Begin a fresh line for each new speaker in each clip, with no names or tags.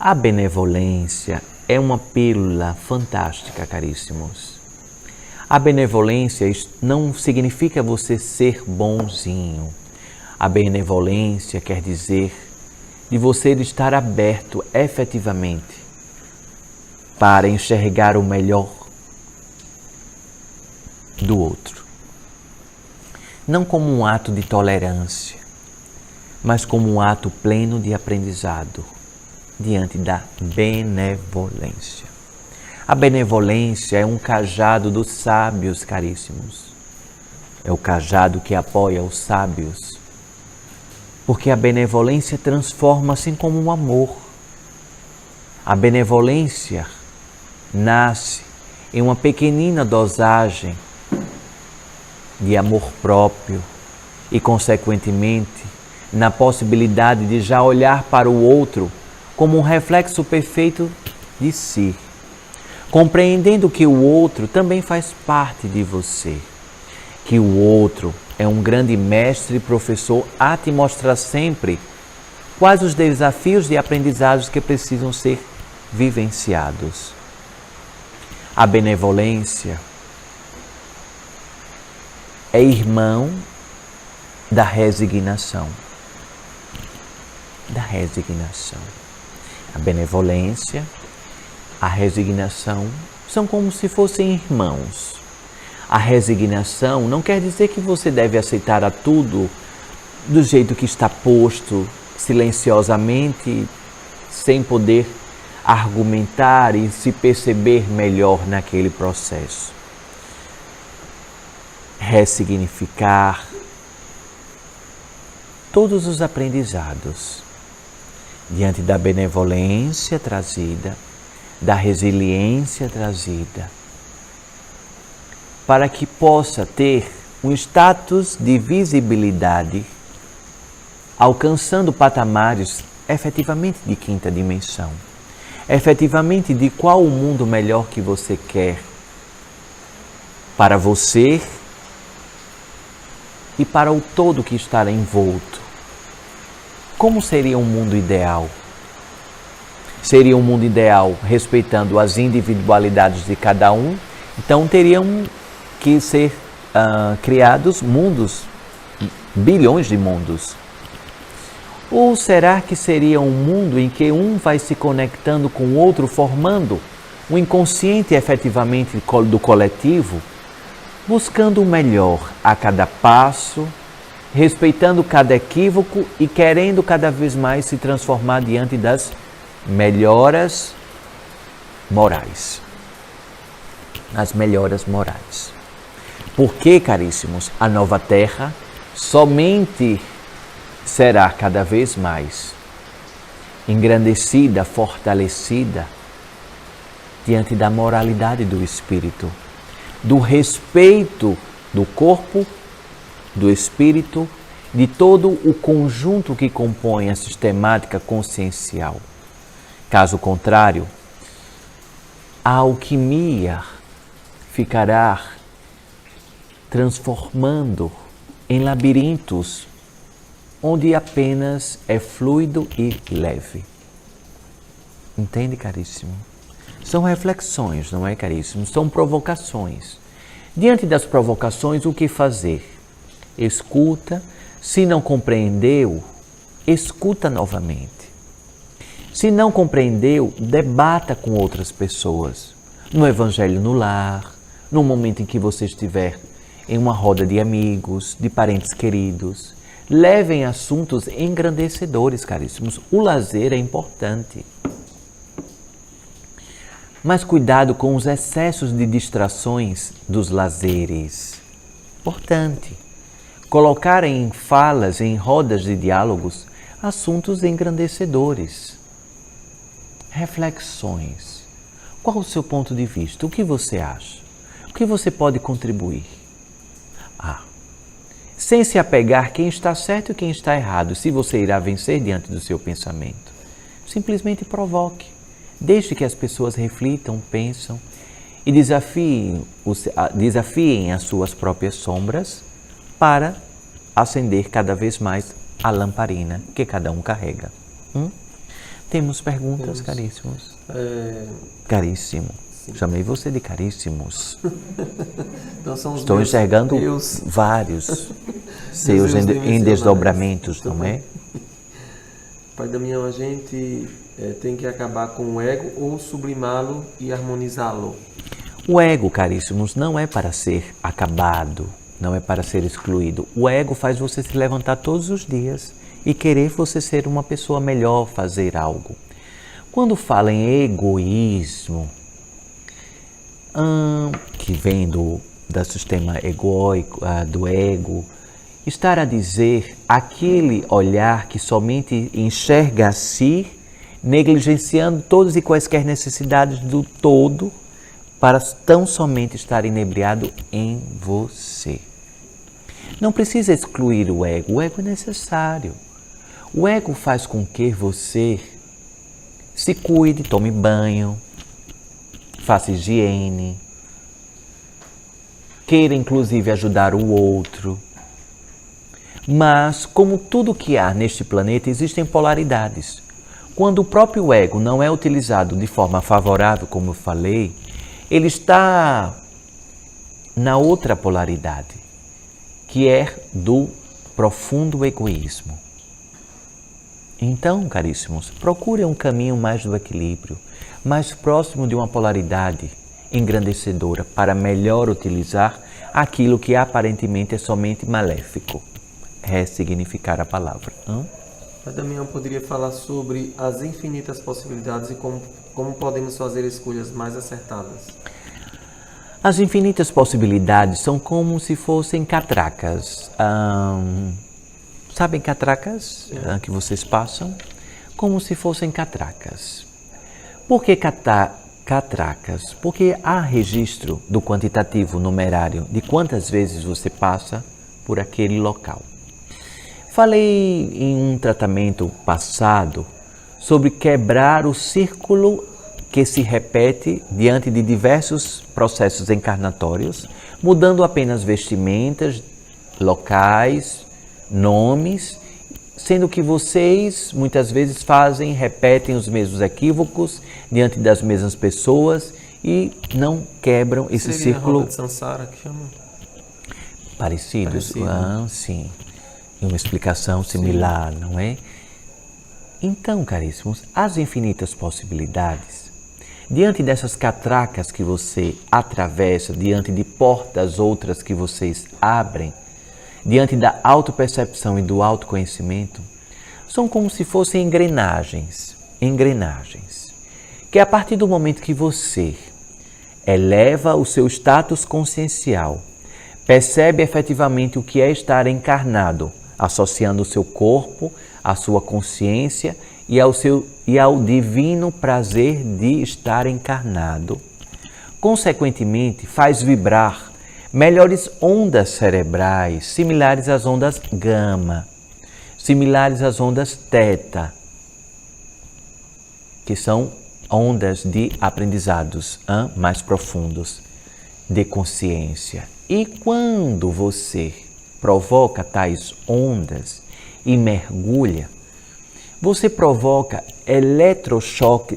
A benevolência é uma pílula fantástica, caríssimos. A benevolência não significa você ser bonzinho. A benevolência quer dizer de você estar aberto efetivamente para enxergar o melhor do outro. Não como um ato de tolerância, mas como um ato pleno de aprendizado diante da benevolência. A benevolência é um cajado dos sábios, caríssimos. É o cajado que apoia os sábios. Porque a benevolência transforma assim como um amor. A benevolência nasce em uma pequenina dosagem de amor próprio e, consequentemente, na possibilidade de já olhar para o outro como um reflexo perfeito de si, compreendendo que o outro também faz parte de você, que o outro é um grande mestre e professor a te mostrar sempre quais os desafios e aprendizados que precisam ser vivenciados. A benevolência é irmão da resignação. Da resignação. A benevolência, a resignação são como se fossem irmãos. A resignação não quer dizer que você deve aceitar a tudo do jeito que está posto, silenciosamente, sem poder argumentar e se perceber melhor naquele processo. Ressignificar todos os aprendizados diante da benevolência trazida, da resiliência trazida, para que possa ter um status de visibilidade, alcançando patamares efetivamente de quinta dimensão, efetivamente de qual o mundo melhor que você quer para você e para o todo que está envolto. Como seria um mundo ideal? Seria um mundo ideal respeitando as individualidades de cada um, então teriam que ser criados mundos, bilhões de mundos. Ou será que seria um mundo em que um vai se conectando com o outro, formando um inconsciente efetivamente do coletivo, buscando o melhor a cada passo, respeitando cada equívoco e querendo cada vez mais se transformar diante das melhoras morais. As melhoras morais. Porque, caríssimos, a nova Terra somente será cada vez mais engrandecida, fortalecida diante da moralidade do espírito, do respeito do corpo, do espírito, de todo o conjunto que compõe a sistemática consciencial. Caso contrário, a alquimia ficará transformando em labirintos onde apenas é fluido e leve. Entende, caríssimo? São reflexões, não é, caríssimo? São provocações. Diante das provocações, o que fazer? Escuta. Se não compreendeu, escuta novamente. Se não compreendeu, debata com outras pessoas. No Evangelho no lar, no momento em que você estiver em uma roda de amigos, de parentes queridos. Levem assuntos engrandecedores, caríssimos. O lazer é importante. Mas cuidado com os excessos de distrações dos lazeres. Importante. Colocar em falas, em rodas de diálogos, assuntos engrandecedores. Reflexões. Qual o seu ponto de vista? O que você acha? O que você pode contribuir? Sem se apegar quem está certo e quem está errado, se você irá vencer diante do seu pensamento. Simplesmente provoque. Deixe que as pessoas reflitam, pensam e desafiem as suas próprias sombras para acender cada vez mais a lamparina que cada um carrega. Temos perguntas, caríssimos? Caríssimo. Sim. Chamei você de caríssimos.
Então são os
Estou enxergando vários seus em desdobramentos, não é?
Pai Damião, a gente tem que acabar com o ego ou sublimá-lo e harmonizá-lo?
O ego, caríssimos, não é para ser acabado, não é para ser excluído. O ego faz você se levantar todos os dias e querer você ser uma pessoa melhor, fazer algo. Quando fala em egoísmo, que vem do sistema egóico, do ego, estar a dizer aquele olhar que somente enxerga a si, negligenciando todas e quaisquer necessidades do todo, para tão somente estar inebriado em você. Não precisa excluir o ego é necessário. O ego faz com que você se cuide, tome banho, faça higiene, queira inclusive ajudar o outro. Mas, como tudo que há neste planeta, existem polaridades. Quando o próprio ego não é utilizado de forma favorável, como eu falei, ele está na outra polaridade, que é do profundo egoísmo. Então, caríssimos, procure um caminho mais do equilíbrio, mais próximo de uma polaridade engrandecedora para melhor utilizar aquilo que aparentemente é somente maléfico. Ressignificar a palavra.
Pai Damião, poderia falar sobre as infinitas possibilidades e como podemos fazer escolhas mais acertadas?
As infinitas possibilidades são como se fossem catracas. Sabem catracas que vocês passam? Como se fossem catracas. Por que catracas? Porque há registro do quantitativo numerário de quantas vezes você passa por aquele local. Falei em um tratamento passado sobre quebrar o círculo que se repete diante de diversos processos encarnatórios, mudando apenas vestimentas, locais, nomes, sendo que vocês muitas vezes repetem os mesmos equívocos diante das mesmas pessoas e não quebram esse círculo.
A roda de Sansara que chama?
Parecido. Sim. E uma explicação similar, sim, não é? Então, caríssimos, as infinitas possibilidades, diante dessas catracas que você atravessa, diante de portas outras que vocês abrem, diante da autopercepção e do autoconhecimento, são como se fossem engrenagens, que a partir do momento que você eleva o seu status consciencial, percebe efetivamente o que é estar encarnado, associando o seu corpo, a sua consciência e ao divino prazer de estar encarnado. Consequentemente, faz vibrar melhores ondas cerebrais, similares às ondas gama, similares às ondas teta, que são ondas de aprendizados mais profundos, de consciência. E quando você provoca tais ondas e mergulha, você provoca eletrochoque,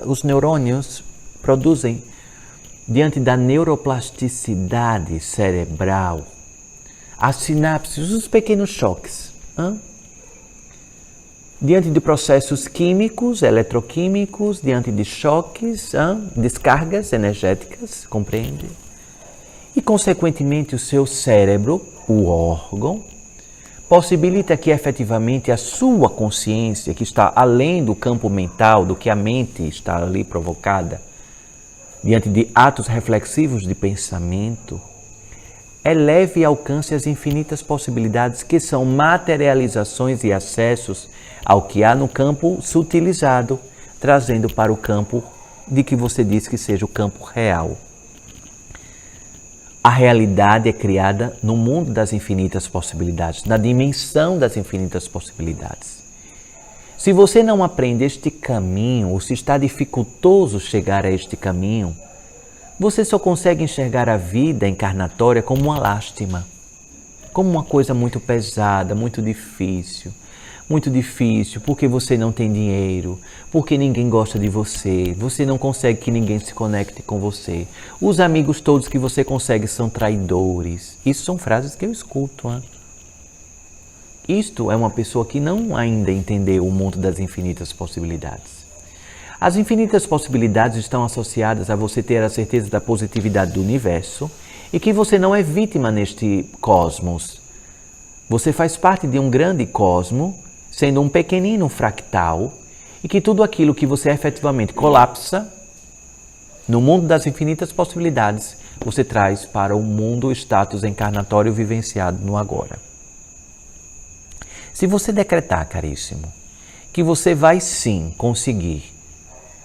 os neurônios produzem, diante da neuroplasticidade cerebral, as sinapses, os pequenos choques, diante de processos químicos, eletroquímicos, diante de choques, descargas energéticas, compreende? E, consequentemente, o seu cérebro, o órgão, possibilita que efetivamente a sua consciência, que está além do campo mental, do que a mente está ali provocada, diante de atos reflexivos de pensamento, eleve e alcance as infinitas possibilidades que são materializações e acessos ao que há no campo sutilizado, trazendo para o campo de que você diz que seja o campo real. A realidade é criada no mundo das infinitas possibilidades, na dimensão das infinitas possibilidades. Se você não aprende este caminho, ou se está dificultoso chegar a este caminho, você só consegue enxergar a vida encarnatória como uma lástima, como uma coisa muito pesada, muito difícil. muito difícil, porque você não tem dinheiro, porque ninguém gosta de você, você não consegue que ninguém se conecte com você. Os amigos todos que você consegue são traidores. Isso são frases que eu escuto. Hein? Isto é uma pessoa que não ainda entendeu o mundo das infinitas possibilidades. As infinitas possibilidades estão associadas a você ter a certeza da positividade do universo e que você não é vítima neste cosmos. Você faz parte de um grande cosmo, sendo um pequenino fractal, e que tudo aquilo que você efetivamente colapsa no mundo das infinitas possibilidades, você traz para o mundo status encarnatório vivenciado no agora. Se você decretar, caríssimo, que você vai sim conseguir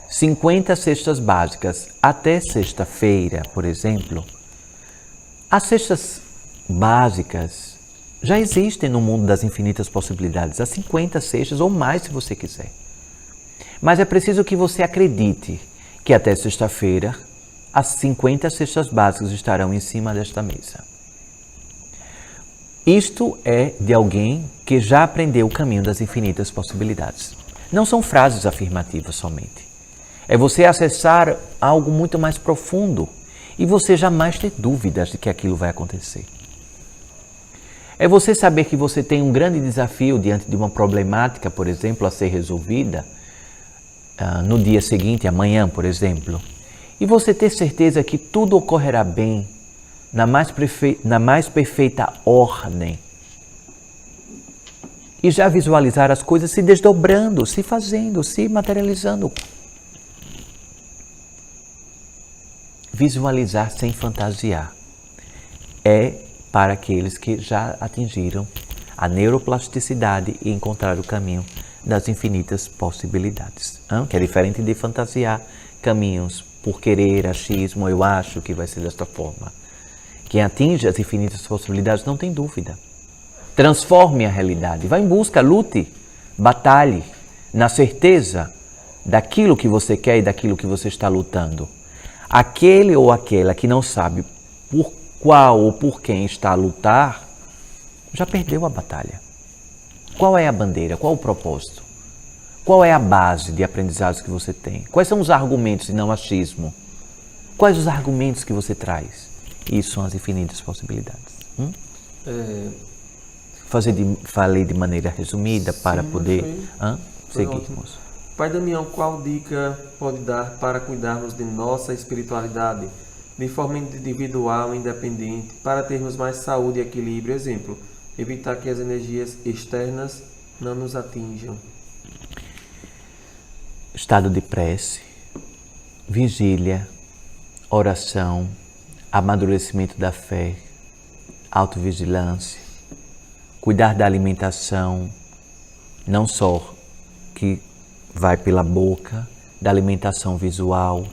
50 cestas básicas até sexta-feira, por exemplo, as cestas básicas já existem no mundo das infinitas possibilidades, as 50 cestas ou mais se você quiser. Mas é preciso que você acredite que até sexta-feira as 50 cestas básicas estarão em cima desta mesa. Isto é de alguém que já aprendeu o caminho das infinitas possibilidades. Não são frases afirmativas somente. É você acessar algo muito mais profundo e você jamais ter dúvidas de que aquilo vai acontecer. É você saber que você tem um grande desafio diante de uma problemática, por exemplo, a ser resolvida no dia seguinte, amanhã, por exemplo. E você ter certeza que tudo ocorrerá bem, na mais perfeita ordem. E já visualizar as coisas se desdobrando, se fazendo, se materializando. Visualizar sem fantasiar é para aqueles que já atingiram a neuroplasticidade e encontraram o caminho das infinitas possibilidades. Que é diferente de fantasiar caminhos por querer, achismo, eu acho que vai ser desta forma. Quem atinge as infinitas possibilidades não tem dúvida. Transforme a realidade, vá em busca, lute, batalhe na certeza daquilo que você quer e daquilo que você está lutando. Aquele ou aquela que não sabe por qual ou por quem está a lutar, já perdeu a batalha. Qual é a bandeira? Qual o propósito? Qual é a base de aprendizados que você tem? Quais são os argumentos e não achismo? Quais os argumentos que você traz? Isso são as infinitas possibilidades. Falei de maneira resumida para poder seguirmos.
Pai Damião, qual dica pode dar para cuidarmos de nossa espiritualidade de forma individual e independente, para termos mais saúde e equilíbrio? Exemplo, evitar que as energias externas não nos atinjam.
Estado de prece, vigília, oração, amadurecimento da fé, autovigilância, cuidar da alimentação, não só que vai pela boca, da alimentação visual,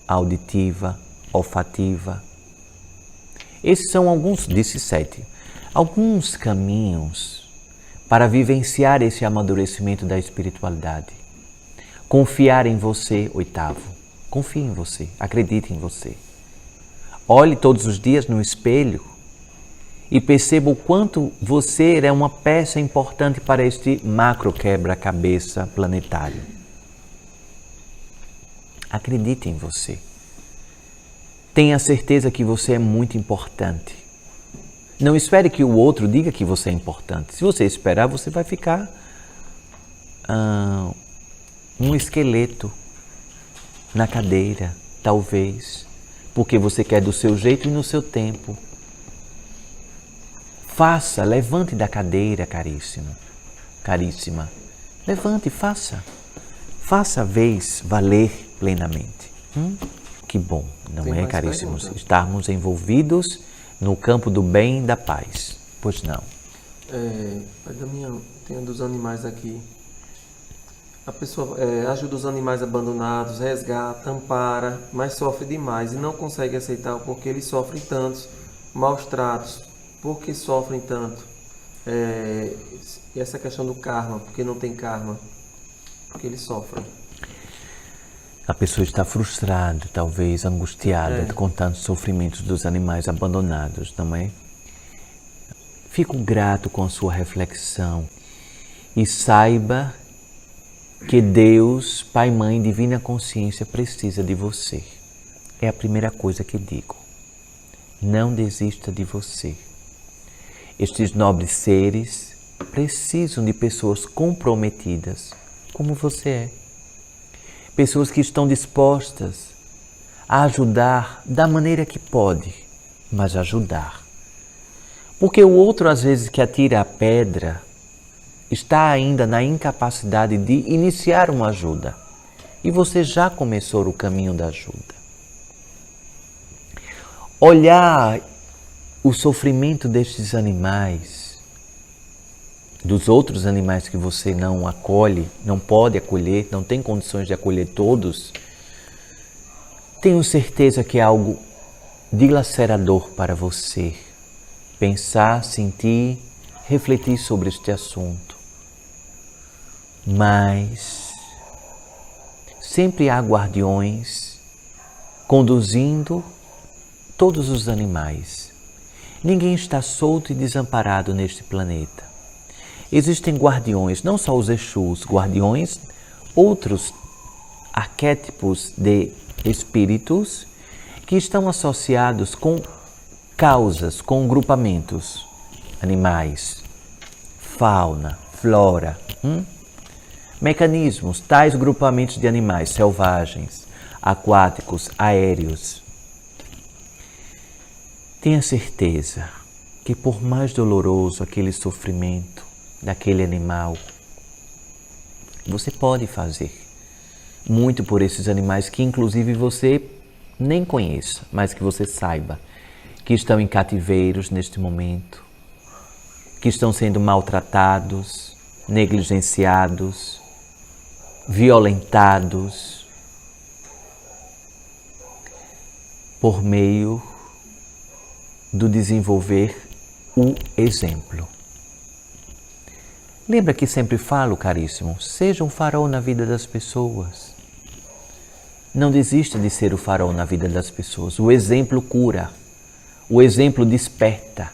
auditiva, olfativa. Esses são alguns, disse 7, alguns caminhos para vivenciar esse amadurecimento da espiritualidade. Confiar em você, 8º. Confie em você, acredite em você. Olhe todos os dias no espelho e perceba o quanto você é uma peça importante para este macro quebra-cabeça planetário. Acredite em você. Tenha certeza que você é muito importante. Não espere que o outro diga que você é importante. Se você esperar, você vai ficar um esqueleto na cadeira, talvez, porque você quer do seu jeito e no seu tempo. Faça, levante da cadeira, caríssimo, caríssima. Levante, faça. Faça a vez valer plenamente. Que bom, não é, caríssimos? Estarmos envolvidos no campo do bem e da paz. Pois não.
Pai Damião, tem um dos animais aqui. A pessoa ajuda os animais abandonados, resgata, ampara, mas sofre demais e não consegue aceitar porque eles sofrem tantos maus tratos. Por que sofrem tanto? E essa questão do karma, porque não tem karma, porque eles sofrem.
A pessoa está frustrada, talvez angustiada com tantos sofrimentos dos animais abandonados, não é? Fico grato com a sua reflexão e saiba que Deus, Pai, Mãe, Divina Consciência precisa de você. É a primeira coisa que digo. Não desista de você. Estes nobres seres precisam de pessoas comprometidas, como você é. Pessoas que estão dispostas a ajudar da maneira que pode, mas ajudar. Porque o outro, às vezes, que atira a pedra, está ainda na incapacidade de iniciar uma ajuda. E você já começou o caminho da ajuda. Olhar o sofrimento destes animais, dos outros animais que você não acolhe, não pode acolher, não tem condições de acolher todos, tenho certeza que é algo dilacerador para você. Pensar, sentir, refletir sobre este assunto. Mas sempre há guardiões conduzindo todos os animais. Ninguém está solto e desamparado neste planeta. Existem guardiões, não só os Exus, guardiões, outros arquétipos de espíritos que estão associados com causas, com grupamentos, animais, fauna, flora, mecanismos, tais grupamentos de animais selvagens, aquáticos, aéreos. Tenha certeza que por mais doloroso aquele sofrimento daquele animal, você pode fazer muito por esses animais que inclusive você nem conheça, mas que você saiba que estão em cativeiros neste momento, que estão sendo maltratados, negligenciados, violentados por meio do desenvolver o exemplo. Lembra que sempre falo, caríssimo, seja um farol na vida das pessoas. Não desista de ser o farol na vida das pessoas. O exemplo cura, o exemplo desperta.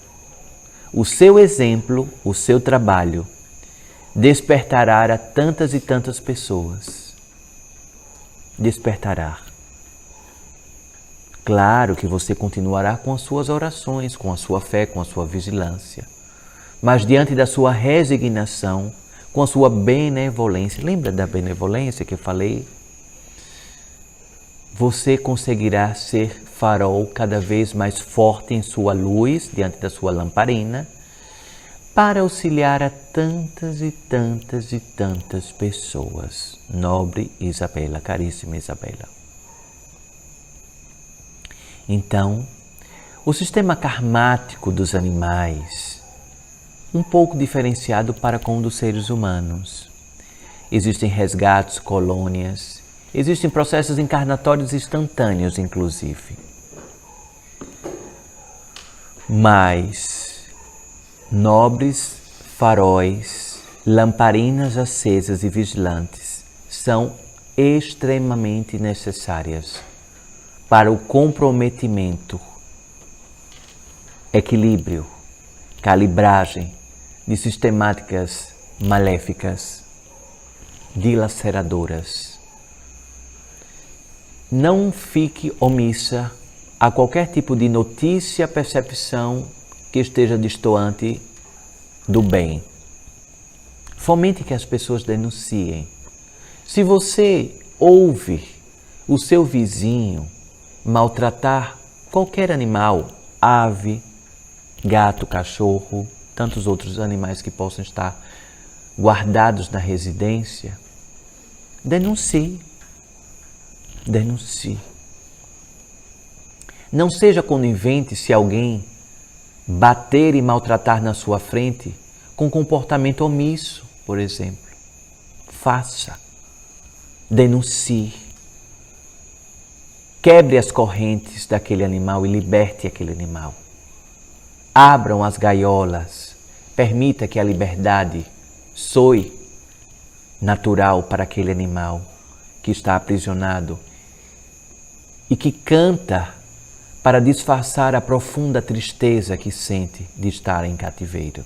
O seu exemplo, o seu trabalho, despertará a tantas e tantas pessoas. Despertará. Claro que você continuará com as suas orações, com a sua fé, com a sua vigilância. Mas diante da sua resignação, com a sua benevolência, lembra da benevolência que eu falei? Você conseguirá ser farol cada vez mais forte em sua luz, diante da sua lamparina, para auxiliar a tantas e tantas e tantas pessoas. Nobre Isabela, caríssima Isabela. Então, o sistema karmático dos animais, um pouco diferenciado para com o dos seres humanos. Existem resgates, colônias, existem processos encarnatórios instantâneos, inclusive. Mas nobres faróis, lamparinas acesas e vigilantes são extremamente necessárias para o comprometimento, equilíbrio, calibragem de sistemáticas maléficas, dilaceradoras. Não fique omissa a qualquer tipo de notícia, percepção que esteja destoante do bem. Fomente que as pessoas denunciem. Se você ouve o seu vizinho maltratar qualquer animal, ave, gato, cachorro, tantos outros animais que possam estar guardados na residência, denuncie. Denuncie. Não seja conivente se alguém bater e maltratar na sua frente com comportamento omisso, por exemplo. Faça. Denuncie. Quebre as correntes daquele animal e liberte aquele animal. Abram as gaiolas. Permita que a liberdade soe natural para aquele animal que está aprisionado e que canta para disfarçar a profunda tristeza que sente de estar em cativeiro.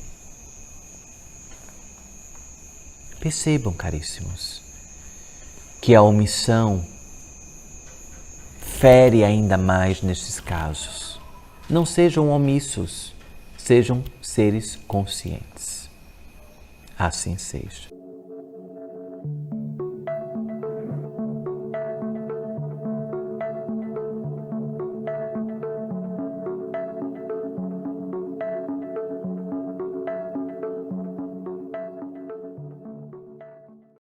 Percebam, caríssimos, que a omissão fere ainda mais nesses casos. Não sejam omissos, sejam seres conscientes. Assim seja.